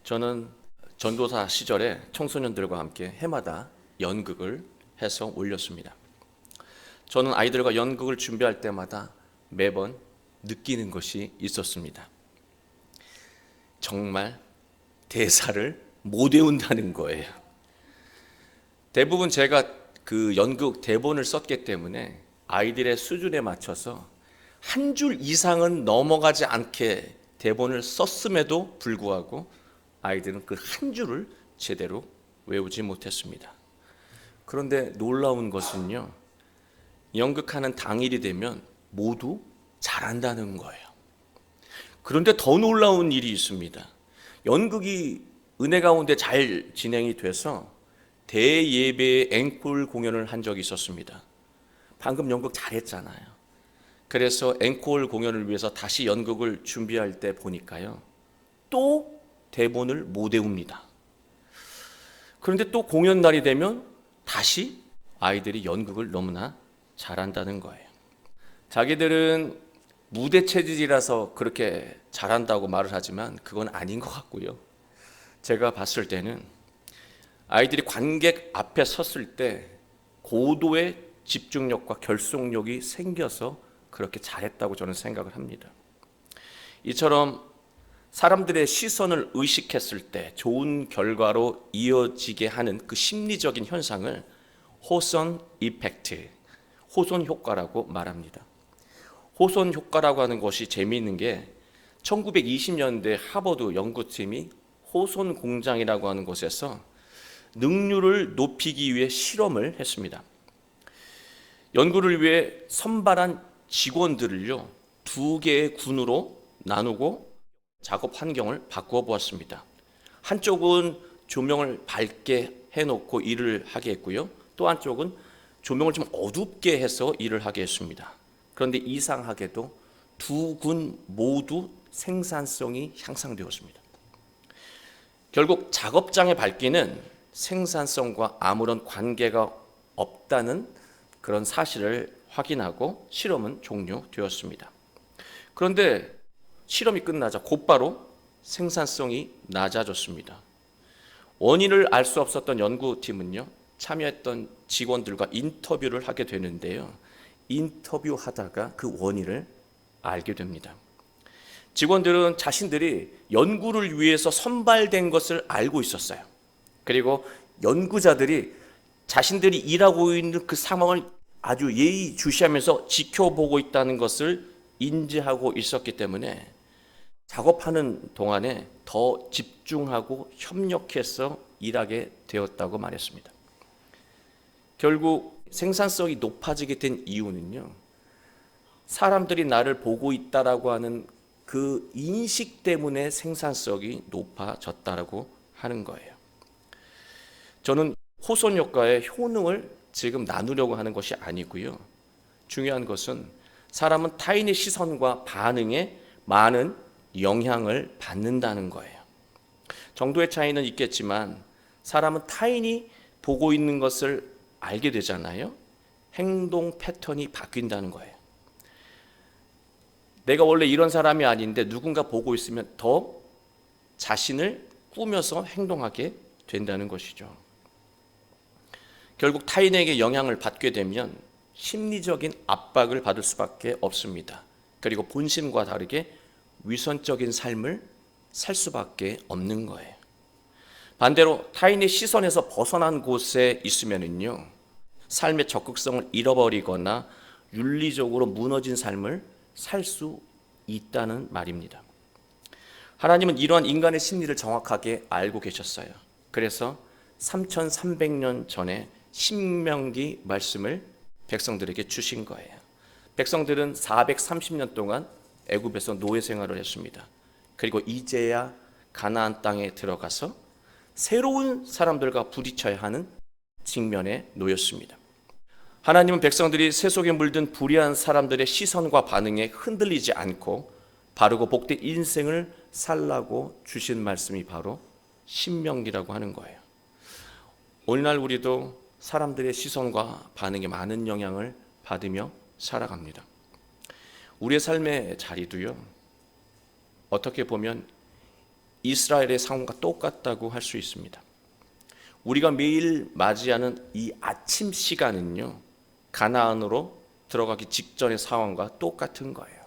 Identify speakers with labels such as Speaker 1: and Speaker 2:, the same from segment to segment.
Speaker 1: 저는 전도사 시절에 청소년들과 함께 해마다 연극을 해서 올렸습니다. 저는 아이들과 연극을 준비할 때마다 매번 느끼는 것이 있었습니다. 정말 대사를 못 외운다는 거예요. 대부분 제가 그 연극 대본을 썼기 때문에 아이들의 수준에 맞춰서 한 줄 이상은 넘어가지 않게 대본을 썼음에도 불구하고 아이들은 그 한 줄을 제대로 외우지 못했습니다. 그런데 놀라운 것은요, 연극하는 당일이 되면 모두 잘한다는 거예요. 그런데 더 놀라운 일이 있습니다. 연극이 은혜 가운데 잘 진행이 돼서 대예배의 앵콜 공연을 한 적이 있었습니다. 방금 연극 잘했잖아요. 그래서 앵콜 공연을 위해서 다시 연극을 준비할 때 보니까요, 또 대본을 못 외웁니다. 그런데 또 공연 날이 되면 다시 아이들이 연극을 너무나 잘한다는 거예요. 자기들은 무대 체질이라서 그렇게 잘한다고 말을 하지만 그건 아닌 것 같고요. 제가 봤을 때는 아이들이 관객 앞에 섰을 때 고도의 집중력과 결속력이 생겨서 그렇게 잘했다고 저는 생각을 합니다. 이처럼 사람들의 시선을 의식했을 때 좋은 결과로 이어지게 하는 그 심리적인 현상을 호선 이펙트, 호손 효과라고 말합니다. 호손 효과라고 하는 것이 재미있는 게 1920년대 하버드 연구팀이 호손 공장이라고 하는 곳에서 능률을 높이기 위해 실험을 했습니다. 연구를 위해 선발한 직원들을요, 두 개의 군으로 나누고 작업 환경을 바꾸어 보았습니다. 한쪽은 조명을 밝게 해놓고 일을 하게 했고요. 또 한쪽은 조명을 좀 어둡게 해서 일을 하게 했습니다. 그런데 이상하게도 두 군 모두 생산성이 향상되었습니다. 결국 작업장의 밝기는 생산성과 아무런 관계가 없다는 그런 사실을 확인하고 실험은 종료되었습니다. 그런데 실험이 끝나자 곧바로 생산성이 낮아졌습니다. 원인을 알 수 없었던 연구팀은요, 참여했던 직원들과 인터뷰를 하게 되는데요, 인터뷰하다가 그 원인을 알게 됩니다. 직원들은 자신들이 연구를 위해서 선발된 것을 알고 있었어요. 그리고 연구자들이 자신들이 일하고 있는 그 상황을 아주 예의주시하면서 지켜보고 있다는 것을 인지하고 있었기 때문에 작업하는 동안에 더 집중하고 협력해서 일하게 되었다고 말했습니다. 결국 생산성이 높아지게 된 이유는요, 사람들이 나를 보고 있다라고 하는 그 인식 때문에 생산성이 높아졌다라고 하는 거예요. 저는 호손 효과의 효능을 지금 나누려고 하는 것이 아니고요. 중요한 것은 사람은 타인의 시선과 반응에 많은 영향을 받는다는 거예요. 정도의 차이는 있겠지만 사람은 타인이 보고 있는 것을 알게 되잖아요. 행동 패턴이 바뀐다는 거예요. 내가 원래 이런 사람이 아닌데 누군가 보고 있으면 더 자신을 꾸며서 행동하게 된다는 것이죠. 결국 타인에게 영향을 받게 되면 심리적인 압박을 받을 수밖에 없습니다. 그리고 본심과 다르게 위선적인 삶을 살 수밖에 없는 거예요. 반대로 타인의 시선에서 벗어난 곳에 있으면요, 삶의 적극성을 잃어버리거나 윤리적으로 무너진 삶을 살 수 있다는 말입니다. 하나님은 이러한 인간의 심리를 정확하게 알고 계셨어요. 그래서 3300년 전에 신명기 말씀을 백성들에게 주신 거예요. 백성들은 430년 동안 애굽에서 노예 생활을 했습니다. 그리고 이제야 가나안 땅에 들어가서 새로운 사람들과 부딪혀야 하는 직면에 놓였습니다. 하나님은 백성들이 새 속에 물든 불의한 사람들의 시선과 반응에 흔들리지 않고 바르고 복된 인생을 살라고 주신 말씀이 바로 신명기라고 하는 거예요. 오늘날 우리도 사람들의 시선과 반응에 많은 영향을 받으며 살아갑니다. 우리의 삶의 자리도요, 어떻게 보면 이스라엘의 상황과 똑같다고 할 수 있습니다. 우리가 매일 맞이하는 이 아침 시간은요, 가나안으로 들어가기 직전의 상황과 똑같은 거예요.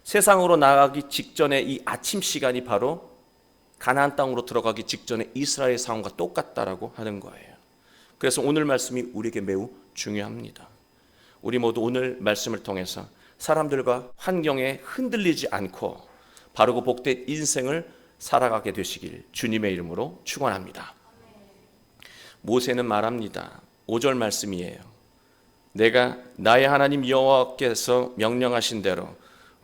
Speaker 1: 세상으로 나가기 직전의 이 아침 시간이 바로 가나안 땅으로 들어가기 직전의 이스라엘의 상황과 똑같다라고 하는 거예요. 그래서 오늘 말씀이 우리에게 매우 중요합니다. 우리 모두 오늘 말씀을 통해서 사람들과 환경에 흔들리지 않고 바르고 복된 인생을 살아가게 되시길 주님의 이름으로 축원합니다. 모세는 말합니다. 5절 말씀이에요. 내가 나의 하나님 여호와께서 명령하신 대로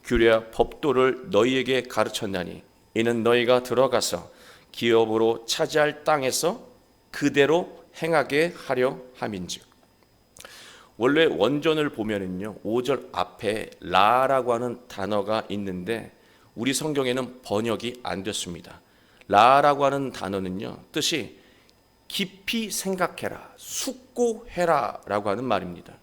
Speaker 1: 규례와 법도를 너희에게 가르쳤나니 이는 너희가 들어가서 기업으로 차지할 땅에서 그대로 행하게 하려 함인즉. 원래 원전을 보면은요, 5절 앞에 라라고 하는 단어가 있는데 우리 성경에는 번역이 안 됐습니다. 라라고 하는 단어는요, 뜻이 깊이 생각해라, 숙고해라 라고 하는 말입니다.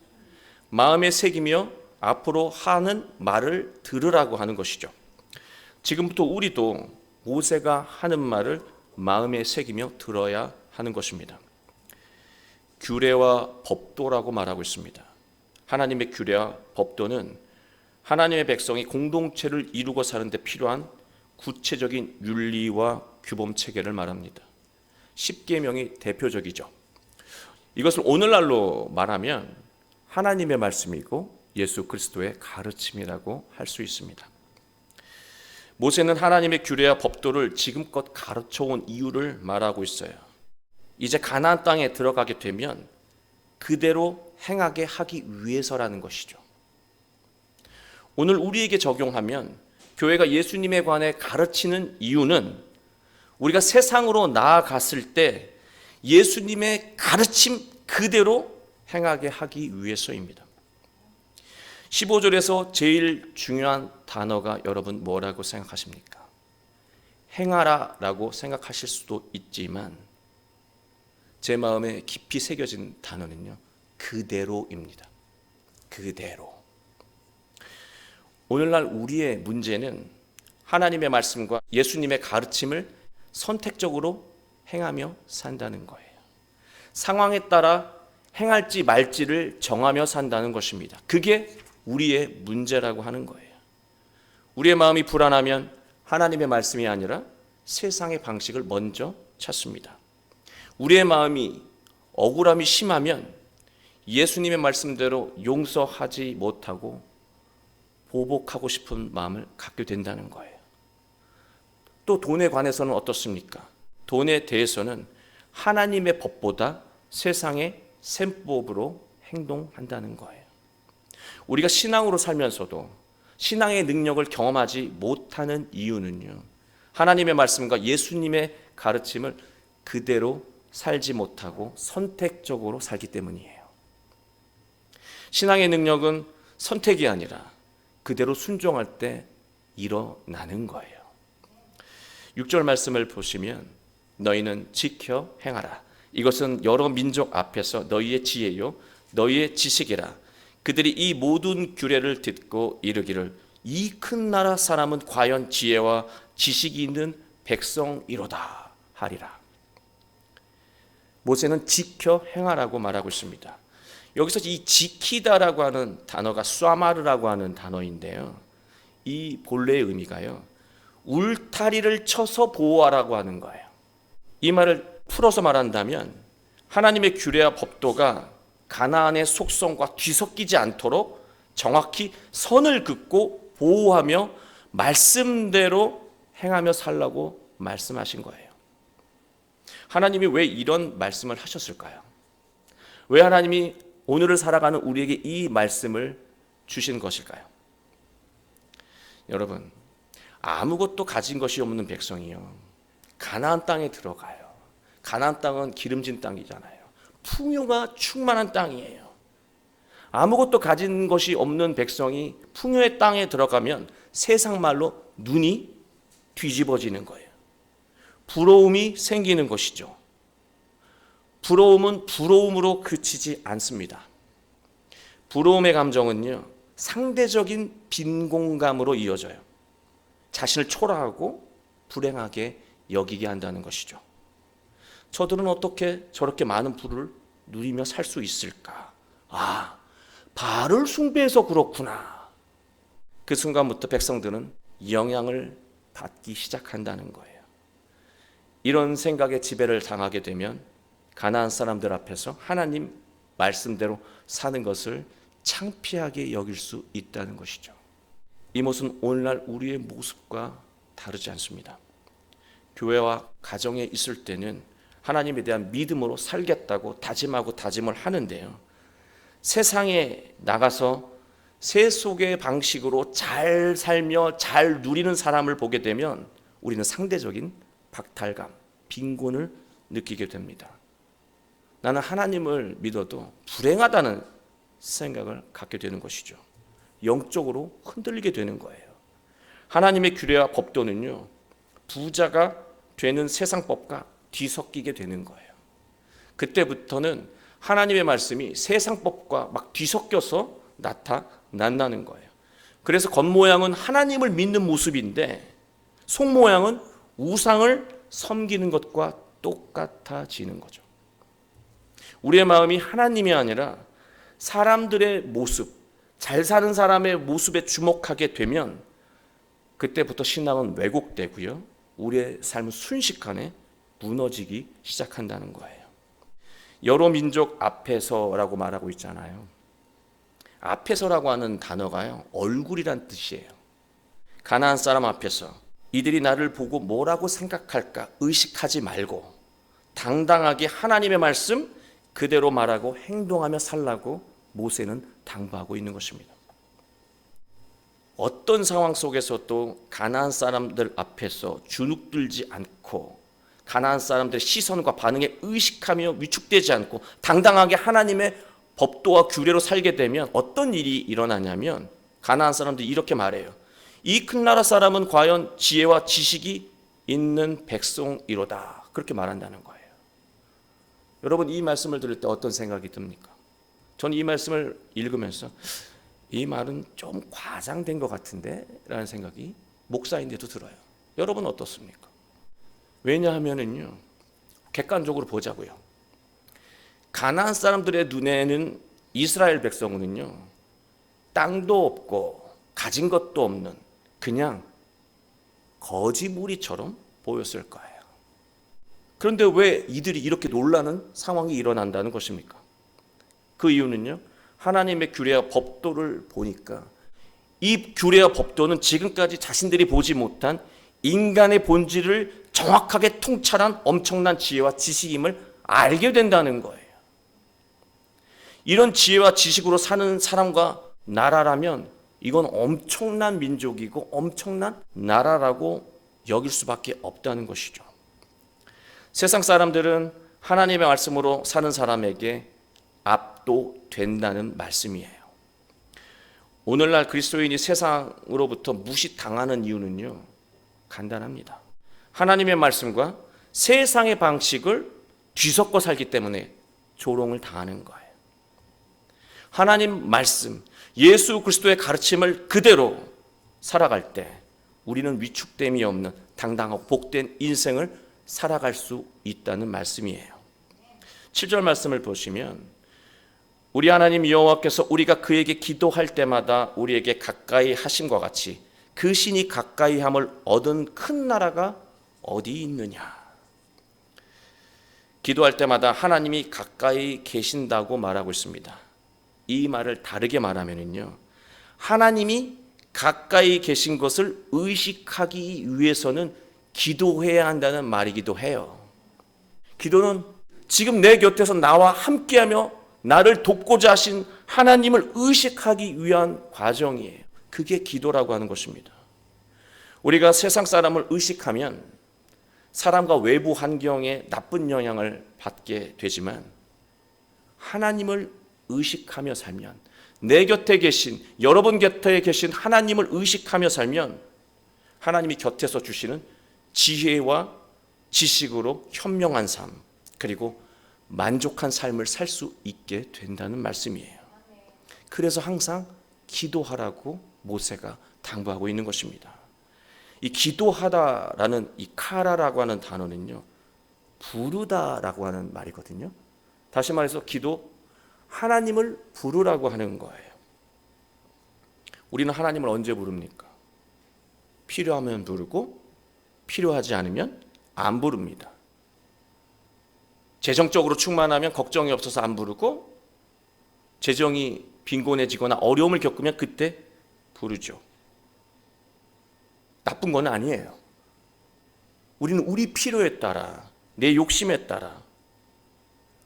Speaker 1: 마음에 새기며 앞으로 하는 말을 들으라고 하는 것이죠. 지금부터 우리도 모세가 하는 말을 마음에 새기며 들어야 하는 것입니다. 규례와 법도라고 말하고 있습니다. 하나님의 규례와 법도는 하나님의 백성이 공동체를 이루고 사는 데 필요한 구체적인 윤리와 규범 체계를 말합니다. 십계명이 대표적이죠. 이것을 오늘날로 말하면 하나님의 말씀이고 예수 그리스도의 가르침이라고 할 수 있습니다. 모세는 하나님의 규례와 법도를 지금껏 가르쳐온 이유를 말하고 있어요. 이제 가나안 땅에 들어가게 되면 그대로 행하게 하기 위해서라는 것이죠. 오늘 우리에게 적용하면 교회가 예수님에 관해 가르치는 이유는 우리가 세상으로 나아갔을 때 예수님의 가르침 그대로 행하게 하기 위해서입니다. 15절에서 제일 중요한 단어가 여러분 뭐라고 생각하십니까? 행하라 라고 생각하실 수도 있지만 제 마음에 깊이 새겨진 단어는요, 그대로입니다. 그대로. 오늘날 우리의 문제는 하나님의 말씀과 예수님의 가르침을 선택적으로 행하며 산다는 거예요. 상황에 따라 행할지 말지를 정하며 산다는 것입니다. 그게 우리의 문제라고 하는 거예요. 우리의 마음이 불안하면 하나님의 말씀이 아니라 세상의 방식을 먼저 찾습니다. 우리의 마음이 억울함이 심하면 예수님의 말씀대로 용서하지 못하고 보복하고 싶은 마음을 갖게 된다는 거예요. 또 돈에 관해서는 어떻습니까? 돈에 대해서는 하나님의 법보다 세상의 셈법으로 행동한다는 거예요. 우리가 신앙으로 살면서도 신앙의 능력을 경험하지 못하는 이유는요, 하나님의 말씀과 예수님의 가르침을 그대로 살지 못하고 선택적으로 살기 때문이에요. 신앙의 능력은 선택이 아니라 그대로 순종할 때 일어나는 거예요. 6절 말씀을 보시면 너희는 지켜 행하라. 이것은 여러 민족 앞에서 너희의 지혜요 너희의 지식이라. 그들이 이 모든 규례를 듣고 이르기를 이 큰 나라 사람은 과연 지혜와 지식이 있는 백성이로다 하리라. 모세는 지켜 행하라고 말하고 있습니다. 여기서 이 지키다라고 하는 단어가 쏴마르라고 하는 단어인데요, 이 본래의 의미가요, 울타리를 쳐서 보호하라고 하는 거예요. 이 말을 풀어서 말한다면 하나님의 규례와 법도가 가나안의 속성과 뒤섞이지 않도록 정확히 선을 긋고 보호하며 말씀대로 행하며 살라고 말씀하신 거예요. 하나님이 왜 이런 말씀을 하셨을까요? 왜 하나님이 오늘을 살아가는 우리에게 이 말씀을 주신 것일까요? 여러분, 아무것도 가진 것이 없는 백성이요, 가나안 땅에 들어가요. 가나안 땅은 기름진 땅이잖아요. 풍요가 충만한 땅이에요. 아무것도 가진 것이 없는 백성이 풍요의 땅에 들어가면 세상 말로 눈이 뒤집어지는 거예요. 부러움이 생기는 것이죠. 부러움은 부러움으로 그치지 않습니다. 부러움의 감정은요, 상대적인 빈곤감으로 이어져요. 자신을 초라하고 불행하게 여기게 한다는 것이죠. 저들은 어떻게 저렇게 많은 부를 누리며 살 수 있을까? 바알을 숭배해서 그렇구나. 그 순간부터 백성들은 영향을 받기 시작한다는 거예요. 이런 생각에 지배를 당하게 되면 가나안 사람들 앞에서 하나님 말씀대로 사는 것을 창피하게 여길 수 있다는 것이죠. 이 모습은 오늘날 우리의 모습과 다르지 않습니다. 교회와 가정에 있을 때는 하나님에 대한 믿음으로 살겠다고 다짐하고 다짐을 하는데요, 세상에 나가서 세속의 방식으로 잘 살며 잘 누리는 사람을 보게 되면 우리는 상대적인 박탈감, 빈곤을 느끼게 됩니다. 나는 하나님을 믿어도 불행하다는 생각을 갖게 되는 것이죠. 영적으로 흔들리게 되는 거예요. 하나님의 규례와 법도는요, 부자가 되는 세상 법과 뒤섞이게 되는 거예요. 그때부터는 하나님의 말씀이 세상 법과 막 뒤섞여서 나타난다는 거예요. 그래서 겉모양은 하나님을 믿는 모습인데 속모양은 우상을 섬기는 것과 똑같아지는 거죠. 우리의 마음이 하나님이 아니라 사람들의 모습, 잘 사는 사람의 모습에 주목하게 되면 그때부터 신앙은 왜곡되고요, 우리의 삶은 순식간에 무너지기 시작한다는 거예요. 여러 민족 앞에서라고 말하고 있잖아요. 앞에서라고 하는 단어가요, 얼굴이란 뜻이에요. 가나안 사람 앞에서 이들이 나를 보고 뭐라고 생각할까 의식하지 말고 당당하게 하나님의 말씀 그대로 말하고 행동하며 살라고 모세는 당부하고 있는 것입니다. 어떤 상황 속에서도 가나안 사람들 앞에서 주눅들지 않고 가나안 사람들의 시선과 반응에 의식하며 위축되지 않고 당당하게 하나님의 법도와 규례로 살게 되면 어떤 일이 일어나냐면 가나안 사람들이 이렇게 말해요. 이 큰 나라 사람은 과연 지혜와 지식이 있는 백성이로다. 그렇게 말한다는 거예요. 여러분, 이 말씀을 들을 때 어떤 생각이 듭니까? 저는 이 말씀을 읽으면서 이 말은 좀 과장된 것 같은데 라는 생각이 목사인데도 들어요. 여러분 어떻습니까? 왜냐하면은요, 객관적으로 보자고요. 가나안 사람들의 눈에는 이스라엘 백성은요, 땅도 없고 가진 것도 없는 그냥 거지무리처럼 보였을 거예요. 그런데 왜 이들이 이렇게 놀라는 상황이 일어난다는 것입니까? 그 이유는요, 하나님의 규례와 법도를 보니까 이 규례와 법도는 지금까지 자신들이 보지 못한 인간의 본질을 정확하게 통찰한 엄청난 지혜와 지식임을 알게 된다는 거예요. 이런 지혜와 지식으로 사는 사람과 나라라면 이건 엄청난 민족이고 엄청난 나라라고 여길 수밖에 없다는 것이죠. 세상 사람들은 하나님의 말씀으로 사는 사람에게 압도된다는 말씀이에요. 오늘날 그리스도인이 세상으로부터 무시당하는 이유는요, 간단합니다. 하나님의 말씀과 세상의 방식을 뒤섞어 살기 때문에 조롱을 당하는 거예요. 하나님 말씀, 예수 그리스도의 가르침을 그대로 살아갈 때 우리는 위축됨이 없는 당당하고 복된 인생을 살아갈 수 있다는 말씀이에요. 7절 말씀을 보시면 우리 하나님 여호와께서 우리가 그에게 기도할 때마다 우리에게 가까이 하심과 같이 그 신이 가까이 함을 얻은 큰 나라가 어디 있느냐. 기도할 때마다 하나님이 가까이 계신다고 말하고 있습니다. 이 말을 다르게 말하면요, 하나님이 가까이 계신 것을 의식하기 위해서는 기도해야 한다는 말이기도 해요. 기도는 지금 내 곁에서 나와 함께하며 나를 돕고자 하신 하나님을 의식하기 위한 과정이에요. 그게 기도라고 하는 것입니다. 우리가 세상 사람을 의식하면 사람과 외부 환경에 나쁜 영향을 받게 되지만 하나님을 의식하며 살면, 내 곁에 계신, 여러분 곁에 계신 하나님을 의식하며 살면 하나님이 곁에서 주시는 지혜와 지식으로 현명한 삶, 그리고 만족한 삶을 살 수 있게 된다는 말씀이에요. 그래서 항상 기도하라고 모세가 당부하고 있는 것입니다. 이 기도하다라는 이 카라라고 하는 단어는요, 부르다라고 하는 말이거든요. 다시 말해서 기도, 하나님을 부르라고 하는 거예요. 우리는 하나님을 언제 부릅니까? 필요하면 부르고 필요하지 않으면 안 부릅니다. 재정적으로 충만하면 걱정이 없어서 안 부르고, 재정이 빈곤해지거나 어려움을 겪으면 그때 부르죠. 나쁜 건 아니에요. 우리는 우리 필요에 따라, 내 욕심에 따라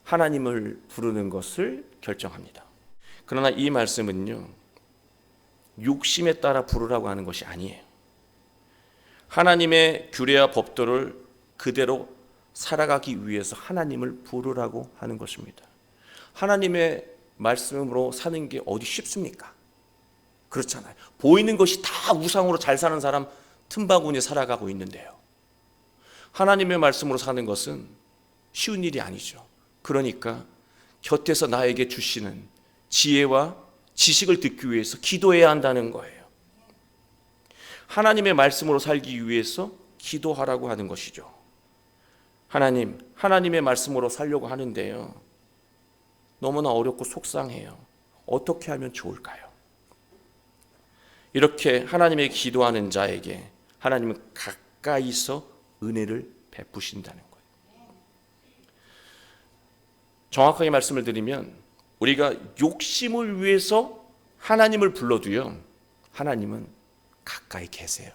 Speaker 1: 하나님을 부르는 것을 결정합니다. 그러나 이 말씀은요, 욕심에 따라 부르라고 하는 것이 아니에요. 하나님의 규례와 법도를 그대로 살아가기 위해서 하나님을 부르라고 하는 것입니다. 하나님의 말씀으로 사는 게 어디 쉽습니까? 그렇잖아요. 보이는 것이 다 우상으로 잘 사는 사람 틈바구니에 살아가고 있는데요. 하나님의 말씀으로 사는 것은 쉬운 일이 아니죠. 그러니까 곁에서 나에게 주시는 지혜와 지식을 듣기 위해서 기도해야 한다는 거예요. 하나님의 말씀으로 살기 위해서 기도하라고 하는 것이죠. 하나님의 말씀으로 살려고 하는데요, 너무나 어렵고 속상해요. 어떻게 하면 좋을까요? 이렇게 하나님의 기도하는 자에게 하나님은 가까이서 은혜를 베푸신다는 거예요. 정확하게 말씀을 드리면, 우리가 욕심을 위해서 하나님을 불러도요, 하나님은 가까이 계세요.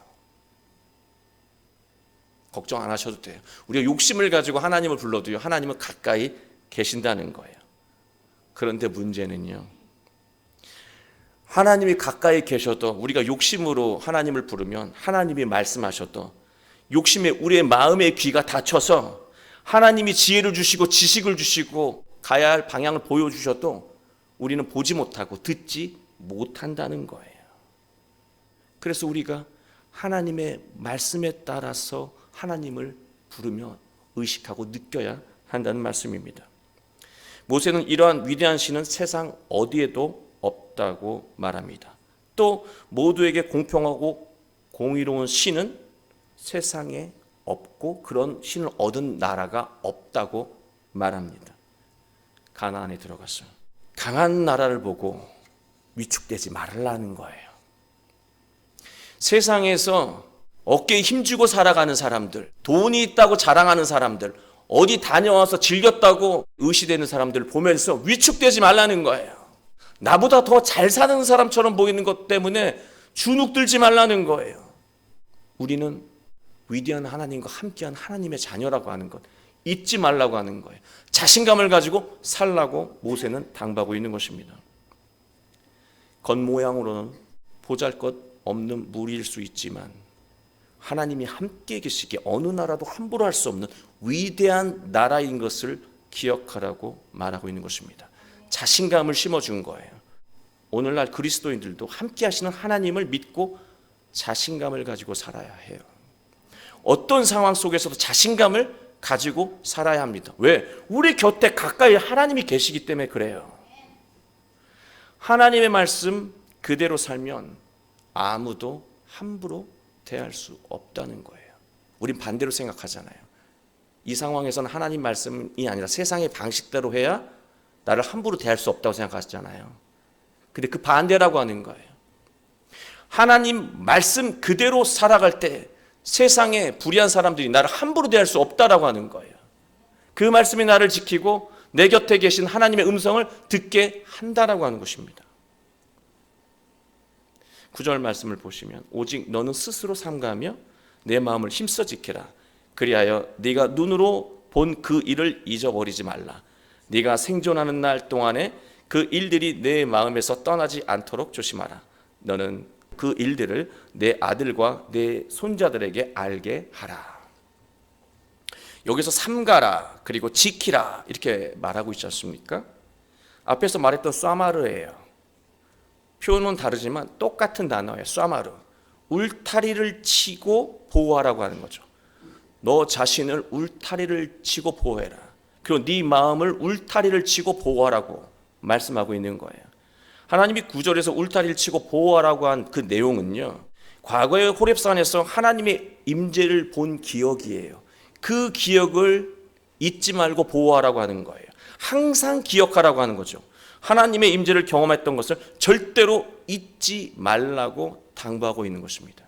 Speaker 1: 걱정 안 하셔도 돼요. 우리가 욕심을 가지고 하나님을 불러도요, 하나님은 가까이 계신다는 거예요. 그런데 문제는요, 하나님이 가까이 계셔도 우리가 욕심으로 하나님을 부르면 하나님이 말씀하셔도 욕심에 우리의 마음의 귀가 닫혀서 하나님이 지혜를 주시고 지식을 주시고 가야 할 방향을 보여주셔도 우리는 보지 못하고 듣지 못한다는 거예요. 그래서 우리가 하나님의 말씀에 따라서 하나님을 부르며 의식하고 느껴야 한다는 말씀입니다. 모세는 이러한 위대한 신은 세상 어디에도 없다고 말합니다. 또 모두에게 공평하고 공의로운 신은 세상에 없고 그런 신을 얻은 나라가 없다고 말합니다. 가나안에 들어갔어요. 강한 나라를 보고 위축되지 말라는 거예요. 세상에서 어깨에 힘주고 살아가는 사람들, 돈이 있다고 자랑하는 사람들, 어디 다녀와서 즐겼다고 의시되는 사람들을 보면서 위축되지 말라는 거예요. 나보다 더 잘 사는 사람처럼 보이는 것 때문에 주눅들지 말라는 거예요. 우리는 위대한 하나님과 함께한 하나님의 자녀라고 하는 것 잊지 말라고 하는 거예요. 자신감을 가지고 살라고 모세는 당부하고 있는 것입니다. 겉모양으로는 보잘것없는 무리일 수 있지만 하나님이 함께 계시기에 어느 나라도 함부로 할 수 없는 위대한 나라인 것을 기억하라고 말하고 있는 것입니다. 자신감을 심어준 거예요. 오늘날 그리스도인들도 함께 하시는 하나님을 믿고 자신감을 가지고 살아야 해요. 어떤 상황 속에서도 자신감을 가지고 살아야 합니다. 왜? 우리 곁에 가까이 하나님이 계시기 때문에 그래요. 하나님의 말씀 그대로 살면 아무도 함부로 대할 수 없다는 거예요. 우린 반대로 생각하잖아요. 이 상황에서는 하나님 말씀이 아니라 세상의 방식대로 해야 나를 함부로 대할 수 없다고 생각하시잖아요. 근데 그 반대라고 하는 거예요. 하나님 말씀 그대로 살아갈 때 세상에 불의한 사람들이 나를 함부로 대할 수 없다라고 하는 거예요. 그 말씀이 나를 지키고 내 곁에 계신 하나님의 음성을 듣게 한다라고 하는 것입니다. 9절 말씀을 보시면 오직 너는 스스로 삼가하며 내 마음을 힘써 지키라. 그리하여 네가 눈으로 본 그 일을 잊어버리지 말라. 네가 생존하는 날 동안에 그 일들이 내 마음에서 떠나지 않도록 조심하라. 너는 그 일들을 내 아들과 내 손자들에게 알게 하라. 여기서 삼가라 그리고 지키라 이렇게 말하고 있지 않습니까? 앞에서 말했던 쏴마르예요. 표현은 다르지만 똑같은 단어예요. 쏴마르. 울타리를 치고 보호하라고 하는 거죠. 너 자신을 울타리를 치고 보호해라. 그리고 네 마음을 울타리를 치고 보호하라고 말씀하고 있는 거예요. 하나님이 9절에서 울타리를 치고 보호하라고 한 그 내용은요, 과거의 호렙산에서 하나님의 임재를 본 기억이에요. 그 기억을 잊지 말고 보호하라고 하는 거예요. 항상 기억하라고 하는 거죠. 하나님의 임재를 경험했던 것을 절대로 잊지 말라고 당부하고 있는 것입니다.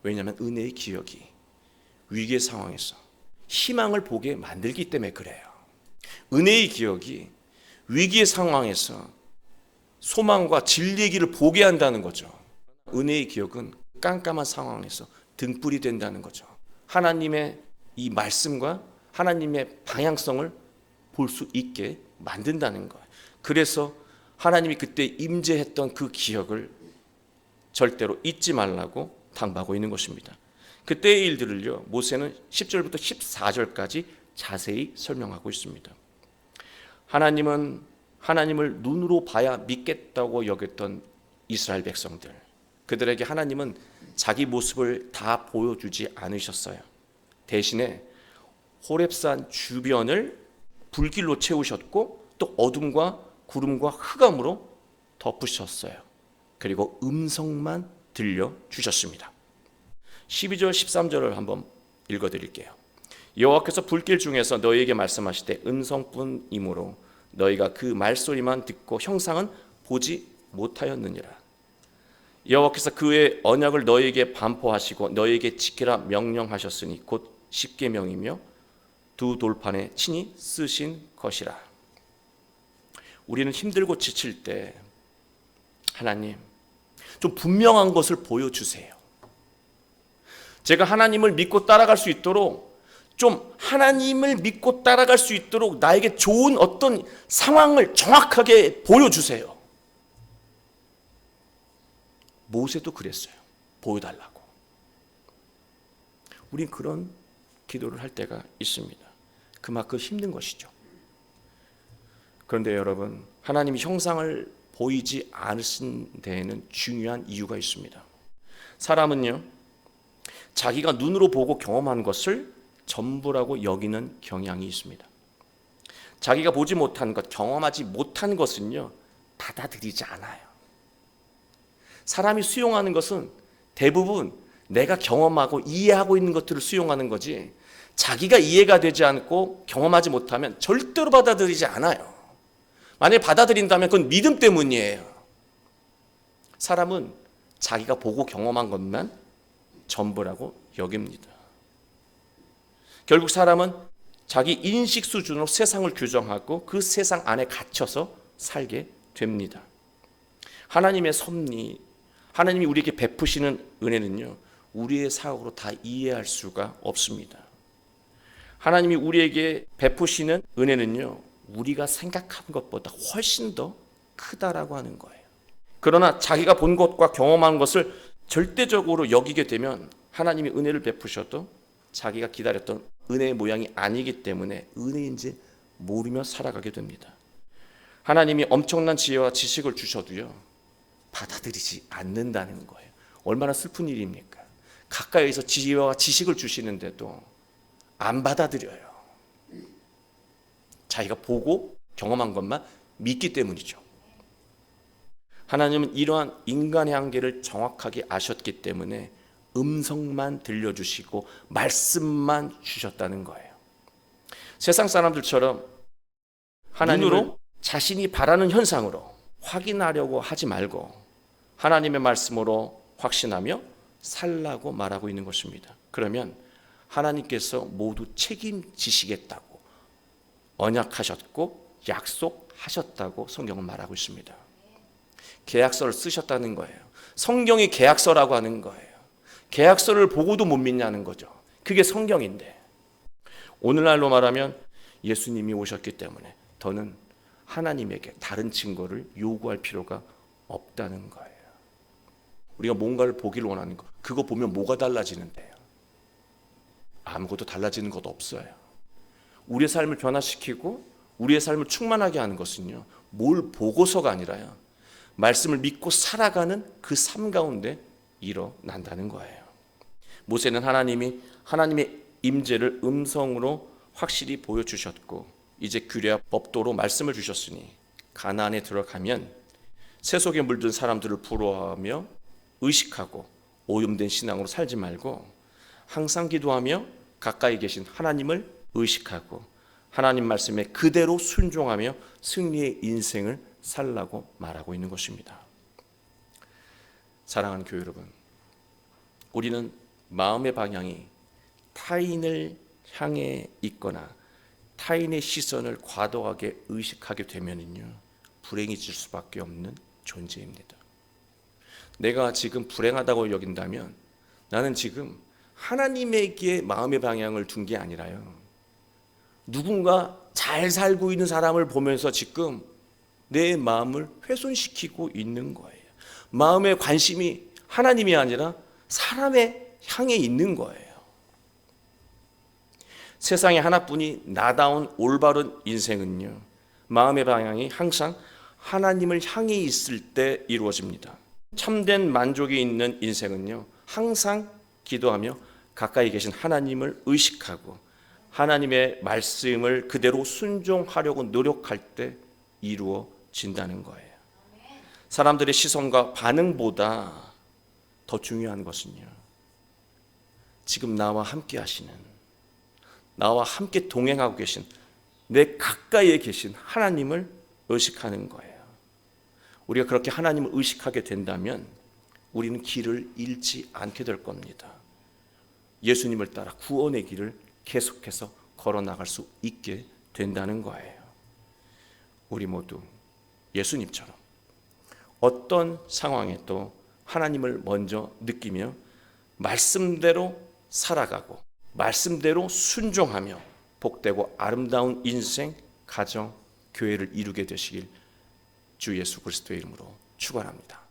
Speaker 1: 왜냐하면 은혜의 기억이 위기의 상황에서 희망을 보게 만들기 때문에 그래요. 은혜의 기억이 위기의 상황에서 소망과 진리의 길을 보게 한다는 거죠. 은혜의 기억은 깜깜한 상황에서 등불이 된다는 거죠. 하나님의 이 말씀과 하나님의 방향성을 볼 수 있게 만든다는 거예요. 그래서 하나님이 그때 임재했던 그 기억을 절대로 잊지 말라고 당부하고 있는 것입니다. 그때의 일들을요, 모세는 10절부터 14절까지 자세히 설명하고 있습니다. 하나님은 하나님을 눈으로 봐야 믿겠다고 여겼던 이스라엘 백성들, 그들에게 하나님은 자기 모습을 다 보여주지 않으셨어요. 대신에 호렙산 주변을 불길로 채우셨고 또 어둠과 구름과 흑암으로 덮으셨어요. 그리고 음성만 들려주셨습니다. 12절 13절을 한번 읽어드릴게요. 여호와께서 불길 중에서 너희에게 말씀하시되 음성뿐이므로 너희가 그 말소리만 듣고 형상은 보지 못하였느니라. 여호와께서 그의 언약을 너희에게 반포하시고 너희에게 지키라 명령하셨으니 곧 십계명이며 두 돌판에 친히 쓰신 것이라. 우리는 힘들고 지칠 때 하나님 좀 분명한 것을 보여주세요. 제가 하나님을 믿고 따라갈 수 있도록 좀 하나님을 믿고 따라갈 수 있도록 나에게 좋은 어떤 상황을 정확하게 보여주세요. 모세도 그랬어요. 보여달라고. 우린 그런 기도를 할 때가 있습니다. 그만큼 힘든 것이죠. 그런데 여러분, 하나님이 형상을 보이지 않으신 데에는 중요한 이유가 있습니다. 사람은요, 자기가 눈으로 보고 경험한 것을 전부라고 여기는 경향이 있습니다. 자기가 보지 못한 것, 경험하지 못한 것은요, 받아들이지 않아요. 사람이 수용하는 것은 대부분 내가 경험하고 이해하고 있는 것들을 수용하는 거지, 자기가 이해가 되지 않고 경험하지 못하면 절대로 받아들이지 않아요. 만약에 받아들인다면 그건 믿음 때문이에요. 사람은 자기가 보고 경험한 것만 전부라고 여깁니다. 결국 사람은 자기 인식 수준으로 세상을 규정하고 그 세상 안에 갇혀서 살게 됩니다. 하나님의 섭리, 하나님이 우리에게 베푸시는 은혜는요, 우리의 사고로 다 이해할 수가 없습니다. 하나님이 우리에게 베푸시는 은혜는요, 우리가 생각한 것보다 훨씬 더 크다라고 하는 거예요. 그러나 자기가 본 것과 경험한 것을 절대적으로 여기게 되면 하나님이 은혜를 베푸셔도 자기가 기다렸던 은혜의 모양이 아니기 때문에 은혜인지 모르며 살아가게 됩니다. 하나님이 엄청난 지혜와 지식을 주셔도요, 받아들이지 않는다는 거예요. 얼마나 슬픈 일입니까? 가까이서 지혜와 지식을 주시는데도 안 받아들여요. 자기가 보고 경험한 것만 믿기 때문이죠. 하나님은 이러한 인간의 한계를 정확하게 아셨기 때문에 음성만 들려주시고 말씀만 주셨다는 거예요. 세상 사람들처럼 하나님으로 자신이 바라는 현상으로 확인하려고 하지 말고 하나님의 말씀으로 확신하며 살라고 말하고 있는 것입니다. 그러면 하나님께서 모두 책임지시겠다고 언약하셨고 약속하셨다고 성경은 말하고 있습니다. 계약서를 쓰셨다는 거예요. 성경이 계약서라고 하는 거예요. 계약서를 보고도 못 믿냐는 거죠. 그게 성경인데, 오늘날로 말하면 예수님이 오셨기 때문에 더는 하나님에게 다른 증거를 요구할 필요가 없다는 거예요. 우리가 뭔가를 보기를 원하는 거, 그거 보면 뭐가 달라지는데요? 아무것도 달라지는 것 없어요. 우리의 삶을 변화시키고 우리의 삶을 충만하게 하는 것은요, 뭘 보고서가 아니라요, 말씀을 믿고 살아가는 그 삶 가운데 일어난다는 거예요. 모세는 하나님의 임재를 음성으로 확실히 보여주셨고 이제 규례와 법도로 말씀을 주셨으니 가나안에 들어가면 새 속에 물든 사람들을 부러워하며 의식하고 오염된 신앙으로 살지 말고 항상 기도하며 가까이 계신 하나님을 의식하고 하나님 말씀에 그대로 순종하며 승리의 인생을 살라고 말하고 있는 것입니다. 사랑하는 교회 여러분, 우리는 마음의 방향이 타인을 향해 있거나 타인의 시선을 과도하게 의식하게 되면은요, 불행해질 수밖에 없는 존재입니다. 내가 지금 불행하다고 여긴다면 나는 지금 하나님에게 마음의 방향을 둔 게 아니라요, 누군가 잘 살고 있는 사람을 보면서 지금 내 마음을 훼손시키고 있는 거예요. 마음의 관심이 하나님이 아니라 사람에 향해 있는 거예요. 세상에 하나뿐이 나다운 올바른 인생은요, 마음의 방향이 항상 하나님을 향해 있을 때 이루어집니다. 참된 만족이 있는 인생은요, 항상 기도하며 가까이 계신 하나님을 의식하고 하나님의 말씀을 그대로 순종하려고 노력할 때 이루어진다는 거예요. 사람들의 시선과 반응보다 더 중요한 것은요, 지금 나와 함께 하시는, 나와 함께 동행하고 계신, 내 가까이에 계신 하나님을 의식하는 거예요. 우리가 그렇게 하나님을 의식하게 된다면 우리는 길을 잃지 않게 될 겁니다. 예수님을 따라 구원의 길을 계속해서 걸어나갈 수 있게 된다는 거예요. 우리 모두 예수님처럼 어떤 상황에도 하나님을 먼저 느끼며 말씀대로 살아가고 말씀대로 순종하며 복되고 아름다운 인생, 가정, 교회를 이루게 되시길 주 예수 그리스도의 이름으로 축원합니다.